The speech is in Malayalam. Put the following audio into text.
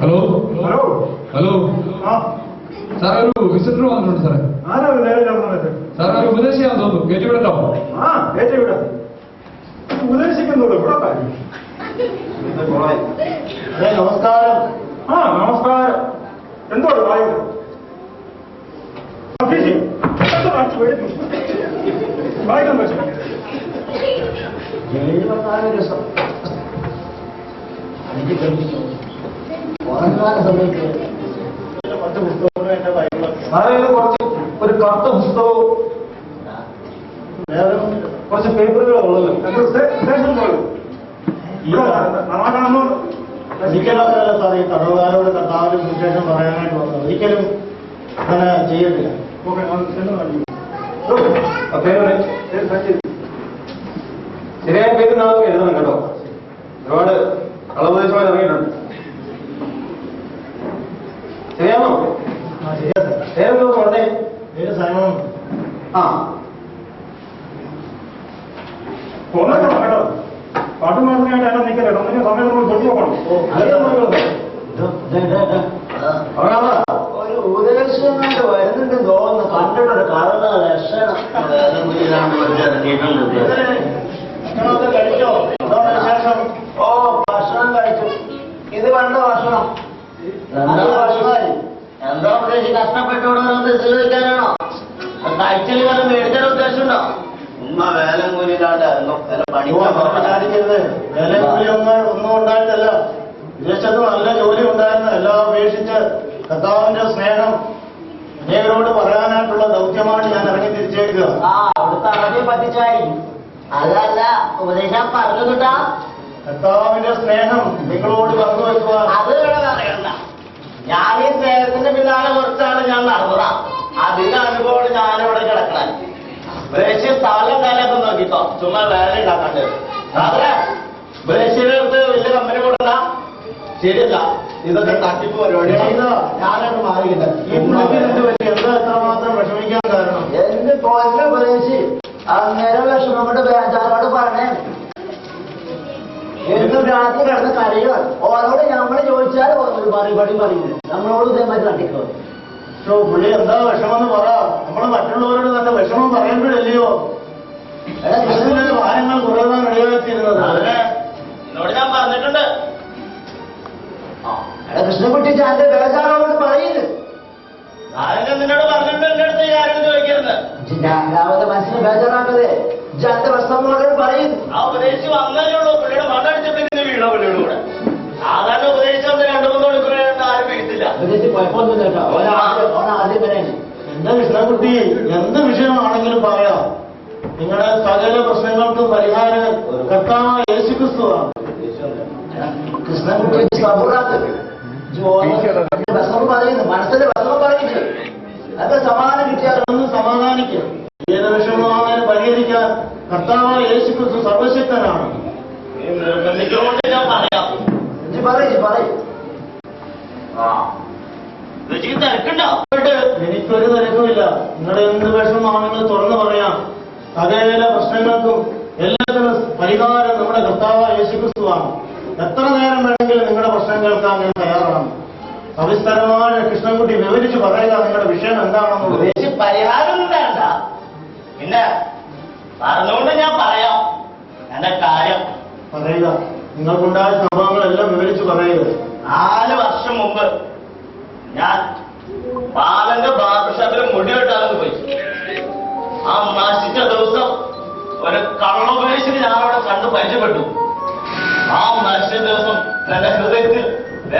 ഹലോ ഹലോ ഹലോ സാറേ ഒരു വിസിറ്റർ വന്നിട്ടുണ്ട് സാറേ. സാറേ ഒരു ഉപദേശിയാന്ന് തോന്നുന്നു. കയറ്റിവിടട്ടോ? ഉപദേശിക്കുന്നുള്ളൂ. നമസ്കാരം. നമസ്കാരം. എന്തോട് വായു വായിക്കാൻ പറ്റും. 74 ദിവസം എനിക്ക് കഴിച്ചു ഉറങ്ങാൻ സമയത്ത് കുറച്ച് ഒരു കറുത്ത പുസ്തകവും കുറച്ച് പേപ്പറുകളോ ഉള്ളല്ലോ. ഒരിക്കലല്ല സാർ ഈ തടവുകാരോട് കർത്താവിന്റെ സുവിശേഷം പറയാനായിട്ട് വന്നത്. ഒരിക്കലും അങ്ങനെ ചെയ്യത്തില്ല. ശരിയായ പേര് നാളെ എഴുതണം കേട്ടോ. ഒരുപാട് കളവുദേശമായി ഇറങ്ങിയിട്ടുണ്ട്. ശരിയാണോ? പേരെന്തോ പറഞ്ഞേ? പേര് സൈമൺ. കേട്ടോ പാട്ടും മാത്രമായിട്ട് അതിനെ നിൽക്കല്ലോ. ഒന്നിനും സമയം നമ്മൾ തൊട്ടു നോക്കണം. ഒരു ഉപദേശമായിട്ട് വരുന്നുണ്ട് തോന്നുന്നു. കണ്ടിട്ടുണ്ട് കറുന്ന ലക്ഷണം. കഴിച്ചോ? ശേഷം ഭക്ഷണം കഴിച്ചു. ഇത് വേണ്ട ഭക്ഷണം. ഭക്ഷണമായി എന്താ ഉദ്ദേശിച്ച് കഷ്ടപ്പെട്ടോടോ വിശ്വസിക്കാനാണോ? കഴിച്ചതിൽ വല്ല മേടിക്കാൻ ഉദ്ദേശമുണ്ടോ? ഉമ്മ വേല കൂലിയിലാണ്ടായിരുന്നു. വിചാരിക്കരുത്. വേല കൂലി ഒന്നും ഉണ്ടായിട്ടല്ല. വിദേശത്ത് നല്ല ജോലി ഉണ്ടായിരുന്നു. എല്ലാം ഉപേക്ഷിച്ച് കർത്താവിന്റെ സ്നേഹം അനേകരോട് പറയാനായിട്ടുള്ള ദൗത്യമാണ് ഞാൻ ഇറങ്ങി തിരിച്ചേക്കുക. അവിടുത്തെ അറബിയെ പറ്റിച്ചായി അതല്ല ഉപദേശം പറഞ്ഞുകിട്ടാ. കർത്താവിന്റെ സ്നേഹം നിങ്ങളോട് പങ്കുവെക്കുക. അത് അറിയണ്ട. ഞാൻ ഈ സ്നേഹത്തിന്റെ പിന്നാലെ കുറച്ചാണ് ഞാൻ നടന്നതാ. അതിന്റെ അനുഭവം ഞാനിവിടെ കിടക്കണം. ബ്രേശ് സ്ഥലം കാലൊക്കെ നോക്കിക്കോ. ചുമ്മാ വേല ഉണ്ടാക്കണ്ടേ. അതെ ബ്രേശിന്റെ അടുത്ത് വലിയ കമ്പനി കൊടുക്കണ്ട. ശരിയല്ല. ഇതൊക്കെ തട്ടിപ്പ് പരിപാടിയാണ്. ഞാനോട് മാറിയില്ല. ഈ എന്താ എത്രമാത്രം വിഷമിക്കാൻ കാരണം? എന്റെ പോയിന്റ് ഉപദേശി അങ്ങനെ വിഷമം കൊണ്ട് ബേജാറോട് പറഞ്ഞേ. എന്നും രാത്രി കിടന്ന് കരയുക. ഓരോട് നമ്മൾ ചോദിച്ചാൽ മറുപടി പറയില്ല. നമ്മളോട് ഇതേമാതിരി തട്ടിക്കോ. പുള്ളി എന്താ വിഷമെന്ന് പറ. നമ്മള് മറ്റുള്ളവരോട് തന്നെ വിഷമം പറയുമ്പോഴല്ലയോ വാഹനങ്ങൾ കുറവാൻ ഇടയാക്കിയിരുന്നത്. എന്നോട് ഞാൻ പറഞ്ഞിട്ടുണ്ട്. കൃഷ്ണൻകുട്ടി ചാന്റെ ബേജാറോട് പറയുന്നു. നിന്നോട് പറഞ്ഞിട്ടുണ്ട്. എന്റെ അടുത്ത് ആരും ചോദിക്കരുത്. രണ്ടാമത്തെ മനസ്സിന് ബേജാറാക്കതേ. ജാന്റെ പ്രശ്നങ്ങളോട് പറയുന്നു. ആ ഉപദേശിച്ച് വന്നാലേ ഉള്ളൂ. പുള്ളിയുടെ മണ്ണടിച്ചിട്ട് വീണോ പുള്ളിയുടെ കൂടെ. സാധാരണ ഉപദേശിച്ചാൽ 2-3 മണിക്കൂറായിട്ട് ആരും വീഴ്ത്തില്ല. കുഴപ്പമൊന്നുമില്ല കേട്ടോ. ആദ്യം വരെയാണ്. എന്താ കൃഷ്ണൻകുട്ടി എന്ത് വിഷയമാണെങ്കിലും പറയാം. നിങ്ങളുടെ സകല പ്രശ്നങ്ങൾക്കും പരിഹാരം കർത്താവായ യേശുക്രിസ്തുവാണ്. കൃഷ്ണൻകുട്ടി വിഷമം പറയുന്നു. മനസ്സിന്റെ വിഷമം പറയുന്നു. അതൊക്കെ സമാധാനം കിട്ടിയാലൊന്നും സമാധാനിക്കും. ഏത് വിഷമമാണെങ്കിലും പരിഹരിക്കാൻ കർത്താവായ യേശുക്രിസ്തു സർവശക്തനാണ്. എനിക്കൊരു തിരക്കുമില്ല. നിങ്ങളുടെ എന്ത് വിഷമമാണെങ്കിലും തുറന്നു പറയാം. സകല പ്രശ്നങ്ങൾക്കും എല്ലാത്തിനും പരിഹാരം നമ്മുടെ കർത്താവായ യേശുക്രിസ്തുവാണ്. എത്ര നേരം വേണമെങ്കിലും നിങ്ങളുടെ പ്രശ്നം കേൾക്കാൻ ഞാൻ തയ്യാറാണ്. സവിസ്തരമായ കൃഷ്ണൻകുട്ടി വിവരിച്ച് പറയുക നിങ്ങളുടെ വിഷയം എന്താണെന്ന്. പരിഹാരം വേണ്ട. പിന്നെ പറഞ്ഞുകൊണ്ട് ഞാൻ പറയാം എന്റെ കാര്യം പറയുക. നിങ്ങൾക്കുണ്ടായ സംഭവങ്ങളെല്ലാം വിവരിച്ച് പറയുക. 4 വർഷം മുമ്പ് ഞാൻ ബാലന്റെ ബാർബർ ഷോപ്പിൽ മുടി വെട്ടാമെന്ന് പോയി. ആ നശിച്ച ദിവസം ഒരു കള്ളോപദേശിന് ഞാൻ അവിടെ കണ്ട് പരിചയപ്പെട്ടു. ആ നശിച്ച ദിവസം എന്റെ ഹൃദയത്തിൽ